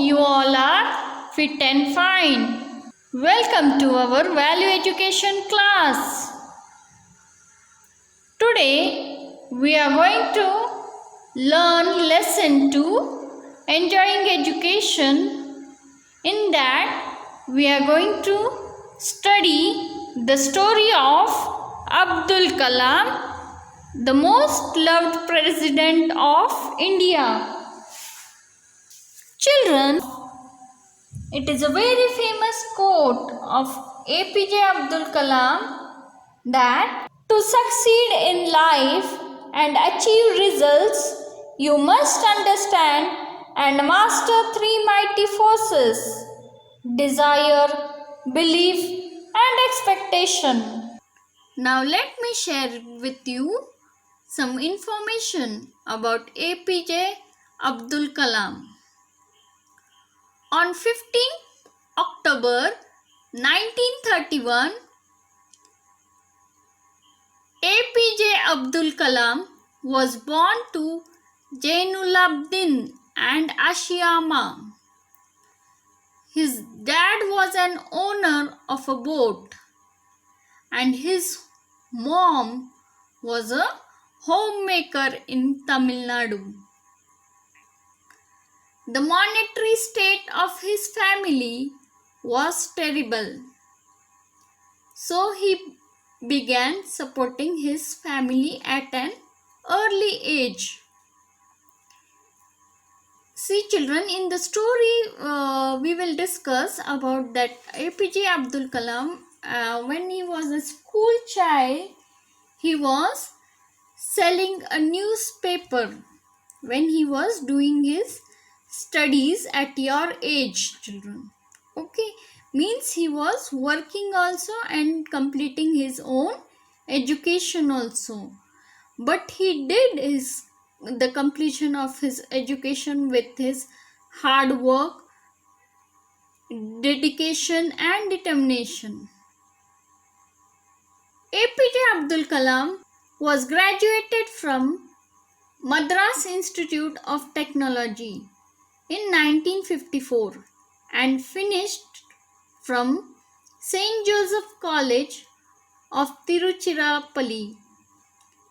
you all are fit and fine. Welcome to our value education class. Today we are going to learn lesson 2, enjoying education. In that we are going to study the story of Abdul Kalam, the most loved president of India. Children, it is a very famous quote of APJ Abdul Kalam that to succeed in life and achieve results, you must understand and master three mighty forces: desire, belief, and expectation. Now let me share with you some information about APJ Abdul Kalam. On 15th October 1931, APJ Abdul Kalam was born to Jainulabdin and Ashiyama. His dad was an owner of a boat and his mom was a homemaker in Tamil Nadu. The monetary state of his family was terrible, so he began supporting his family at an early age. See children, in the story we will discuss about that APJ Abdul Kalam, when he was a school child, he was selling a newspaper when he was doing his studies at your age, children. Okay, means he was working also and completing his own education also, but he did the completion of his education with his hard work, dedication, and determination. APJ Abdul Kalam was graduated from Madras Institute of Technology in 1954 and finished from St. Joseph College of Tiruchirappalli,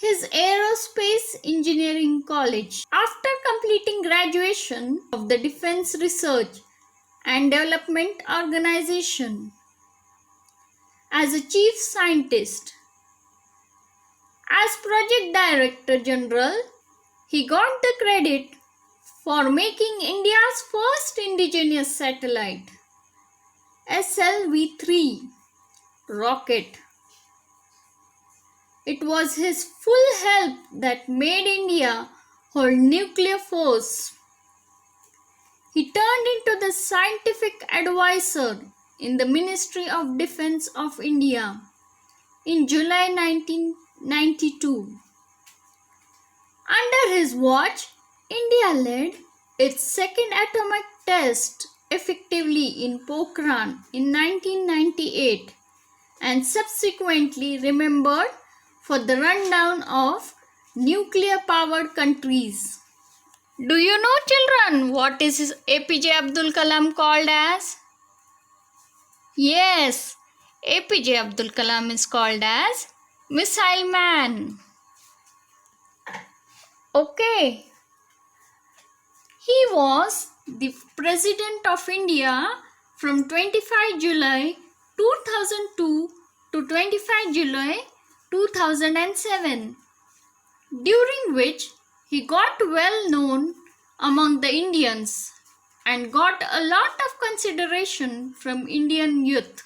his aerospace engineering college. After completing graduation of the Defense Research and Development Organization as a chief scientist, as project director general, he got the credit for making India's first indigenous satellite, SLV-3 rocket. It was his full help that made India hold nuclear force. He turned into the scientific advisor in the Ministry of Defense of India in July 1992. Under his watch, India led its second atomic test effectively in Pokhran in 1998 and subsequently remembered for the rundown of nuclear-powered countries. Do you know, children, what is APJ Abdul Kalam called as? Yes, APJ Abdul Kalam is called as Missile Man. Okay. He was the President of India from 25 July 2002 to 25 July 2007, during which he got well known among the Indians and got a lot of consideration from Indian youth.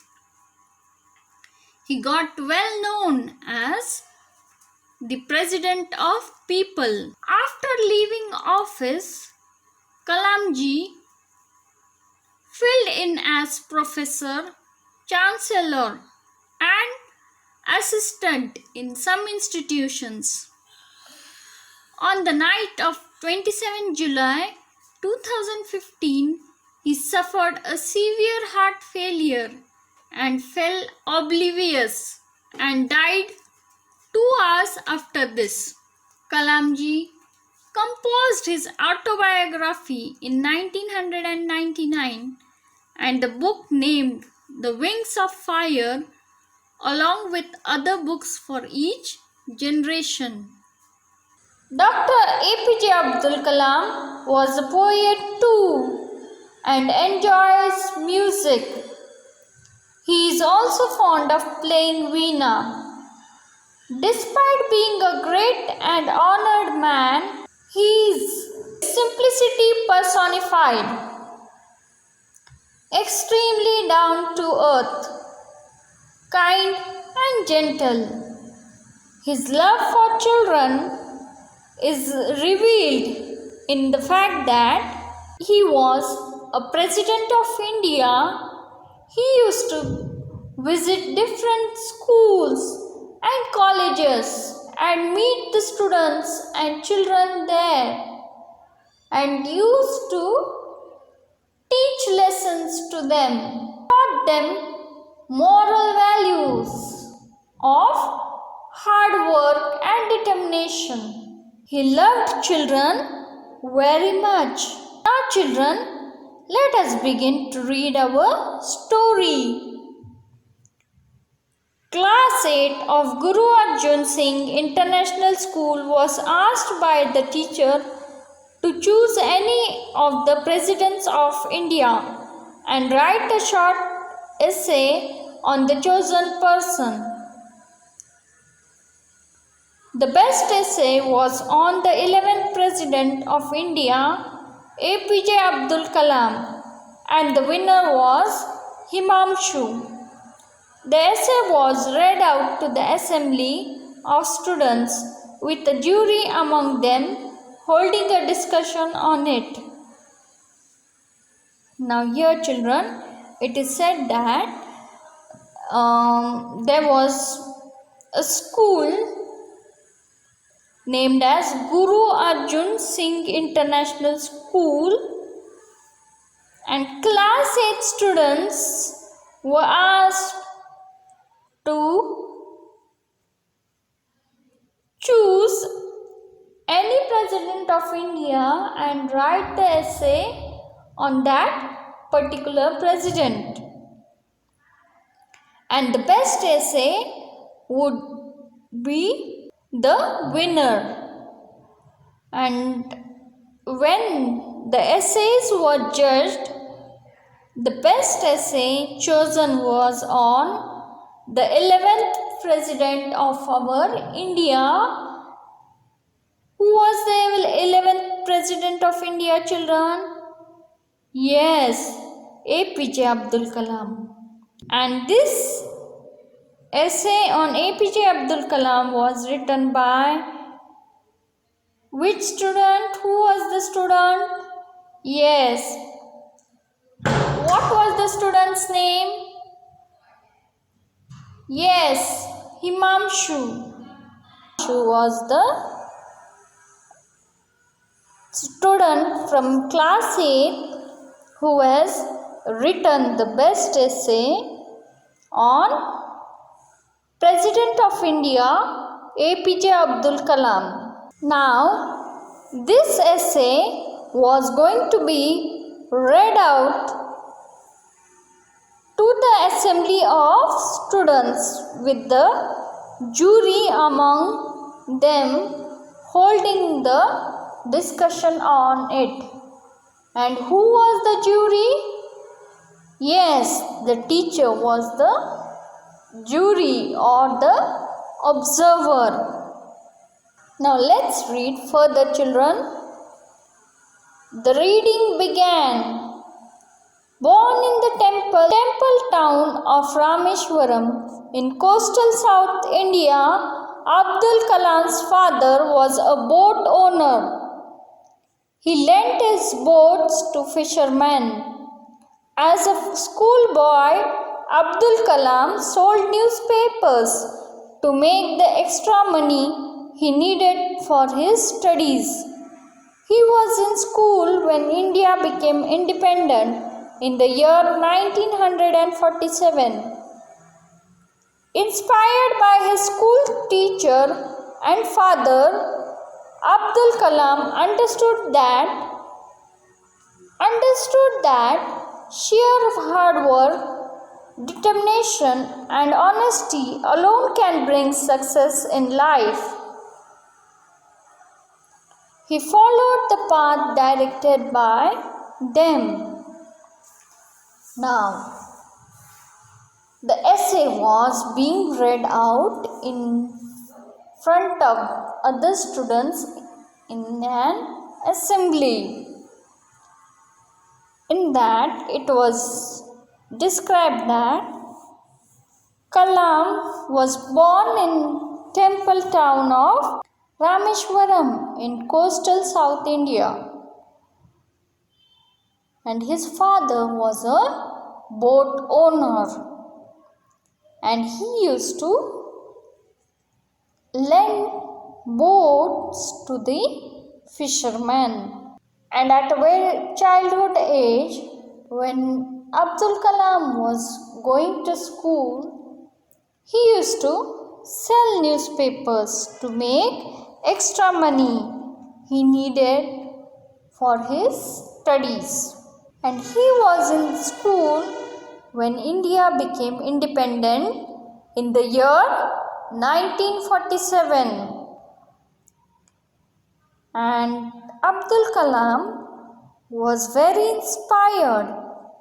He got well known as the President of People. After leaving office, Kalamji filled in as professor, chancellor, and assistant in some institutions. On the night of 27 July 2015, he suffered a severe heart failure and fell oblivious and died 2 hours after this. Kalamji composed his autobiography in 1999 and the book named The Wings of Fire along with other books for each generation. Dr. APJ Abdul Kalam was a poet too and enjoys music. He is also fond of playing veena. Despite being a great and honored man, he is simplicity personified, extremely down to earth, kind and gentle. His love for children is revealed in the fact that he was a president of India. He used to visit different schools and colleges and meet the students and children there and used to teach lessons to them, taught them moral values of hard work and determination. He loved children very much. Now, children, let us begin to read our story. Class 8 of Guru Arjan Singh International School was asked by the teacher to choose any of the presidents of India and write a short essay on the chosen person. The best essay was on the 11th President of India, APJ Abdul Kalam, and the winner was Himanshu. The essay was read out to the assembly of students with a jury among them holding a discussion on it. Now here children, it is said that there was a school named as Guru Arjan Singh International School, and class 8 students were asked to choose any president of India and write the essay on that particular president. And the best essay would be the winner. And when the essays were judged, the best essay chosen was on the 11th President of our India. Who was the 11th President of India, children? Yes, APJ Abdul Kalam. And this essay on APJ Abdul Kalam was written by which student? Who was the student? Yes. What was the student's name? Yes, Himanshu. Himanshu was the student from class 8 who has written the best essay on President of India, APJ Abdul Kalam. Now, this essay was going to be read out to the assembly of students with the jury among them holding the discussion on it. And who was the jury? Yes, the teacher was the jury or the observer. Now let's read further, children. The reading began. Born in the temple town of Rameshwaram in coastal South India, Abdul Kalam's father was a boat owner. He lent his boats to fishermen. As a schoolboy, Abdul Kalam sold newspapers to make the extra money he needed for his studies. He was in school when India became independent in the year 1947. Inspired by his school teacher and father, Abdul Kalam understood that sheer hard work, determination and honesty alone can bring success in life. He followed the path directed by them. Now, the essay was being read out in front of other students in an assembly. In that, it was described that Kalam was born in temple town of Rameshwaram in coastal South India, and his father was a boat owner, and he used to lend boats to the fishermen. And at a very childhood age, when Abdul Kalam was going to school, he used to sell newspapers to make extra money he needed for his studies. And he was in school when India became independent in the year 1947. And Abdul Kalam was very inspired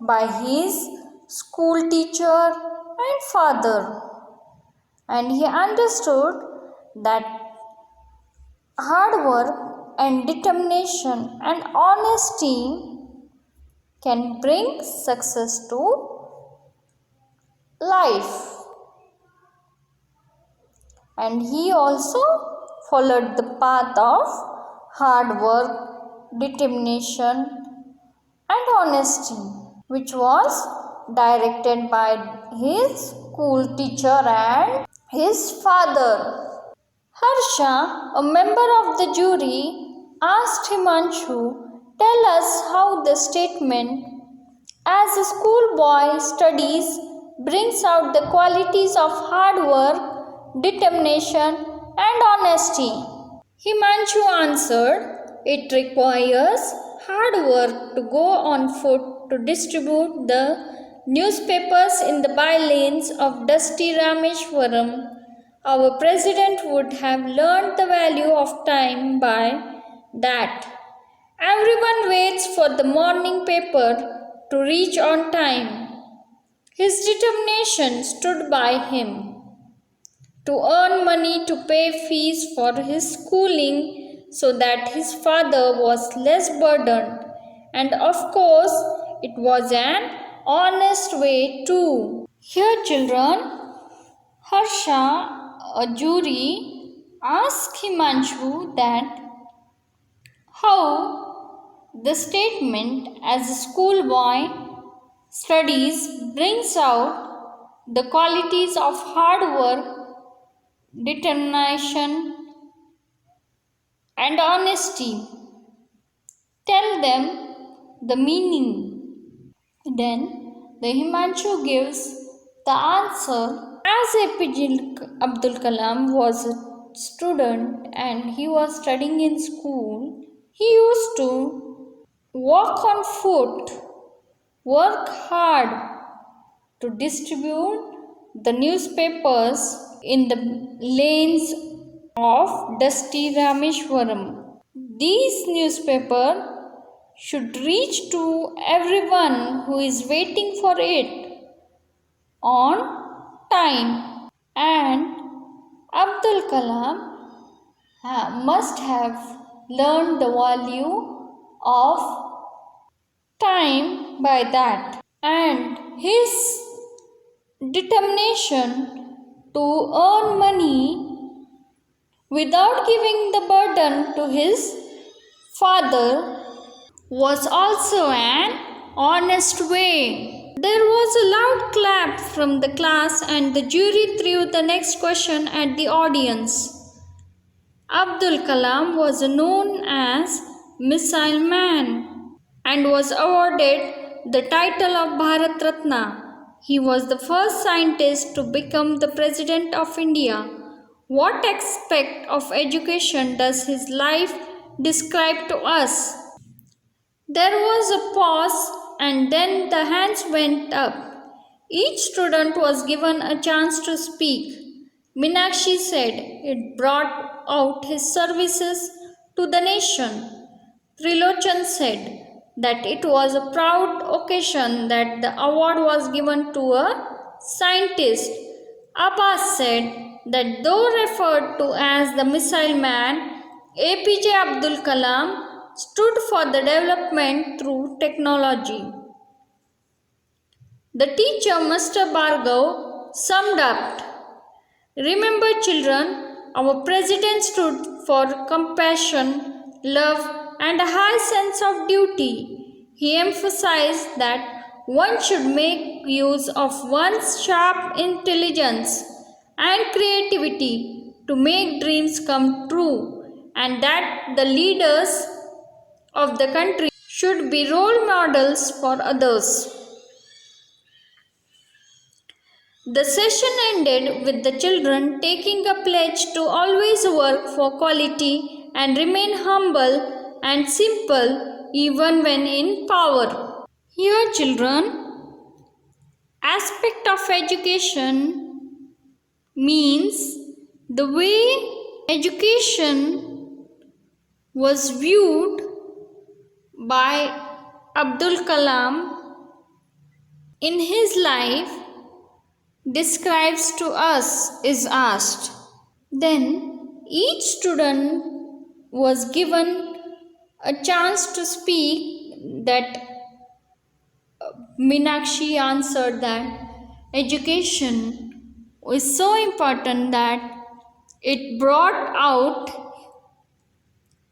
by his school teacher and father, and he understood that hard work and determination and honesty can bring success to life. And he also followed the path of hard work, determination and honesty, which was directed by his school teacher and his father. Harsha, a member of the jury, asked Himanshu, "Tell us how the statement, 'as a schoolboy studies brings out the qualities of hard work, determination and honesty." Himanshu answered, "It requires hard work to go on foot to distribute the newspapers in the by-lanes of dusty Rameshwaram. Our president would have learned the value of time by that. Everyone waits for the morning paper to reach on time. His determination stood by him to earn money to pay fees for his schooling so that his father was less burdened. And of course, it was an honest way too." Here, children, Harsha, a jury, asked Himanshu that how the statement, "as a schoolboy studies brings out the qualities of hard work, determination and honesty." Tell them the meaning. Then the Himanshu gives the answer. As APJ Abdul Kalam was a student and he was studying in school, he used to walk on foot, work hard to distribute the newspapers in the lanes of dusty Rameshwaram. These newspapers should reach to everyone who is waiting for it on time, and Abdul Kalam must have learned the value of time by that, and his determination to earn money without giving the burden to his father was also an honest way. There was a loud clap from the class and the jury threw the next question at the audience. Abdul Kalam was known as Missile Man and was awarded the title of Bharat Ratna. He was the first scientist to become the President of India, What aspect of education does his life describe to us? There was a pause and then the hands went up. Each student was given a chance to speak. Meenakshi said it brought out his services to the nation. Trilochan said that it was a proud occasion that the award was given to a scientist. Abbas said that though referred to as the missile man, APJ Abdul Kalam stood for the development through technology. The teacher, Mr. Bhargav, summed up. Remember, children, our president stood for compassion, love, and a high sense of duty. He emphasized that one should make use of one's sharp intelligence and creativity to make dreams come true, and that the leaders of the country should be role models for others. The session ended with the children taking a pledge to always work for quality and remain humble and simple even when in power. Here, children, aspect of education means the way education was viewed by Abdul Kalam in his life describes to us is asked. Then each student was given a chance to speak that Meenakshi answered that education is so important that it brought out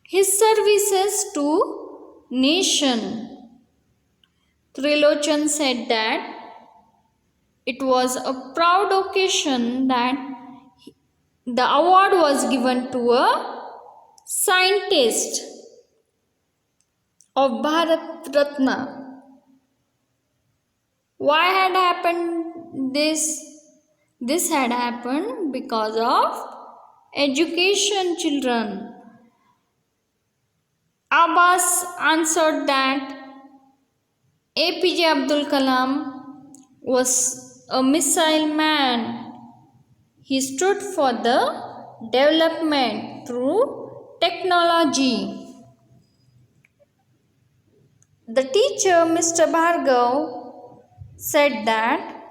his services to nation. Trilochan said that it was a proud occasion that the award was given to a scientist of Bharat Ratna. Why had happened this? This had happened because of education, children. Abbas answered that APJ Abdul Kalam was a missile man. He stood for the development through technology. The teacher, Mr. Bhargav, said that,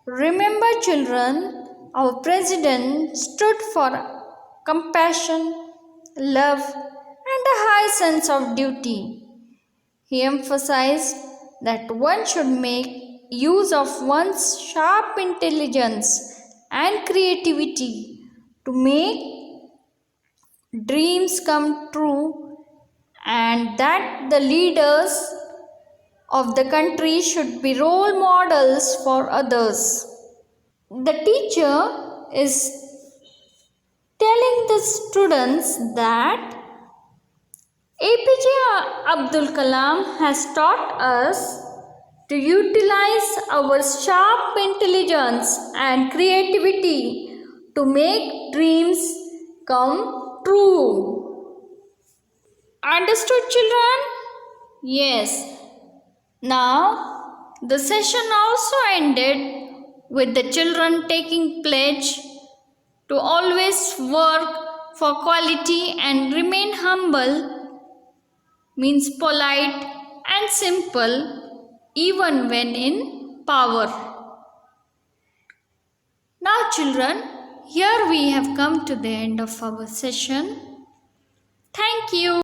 remember, children, our president stood for compassion, love, and a high sense of duty. He emphasized that one should make use of one's sharp intelligence and creativity to make dreams come true, and that the leaders of the country should be role models for others. The teacher is telling the students that APJ Abdul Kalam has taught us to utilize our sharp intelligence and creativity to make dreams come true. Understood, children? Yes. Now, the session also ended with the children taking pledge to always work for quality and remain humble, means polite and simple even when in power. Now, children, here we have come to the end of our session. Thank you.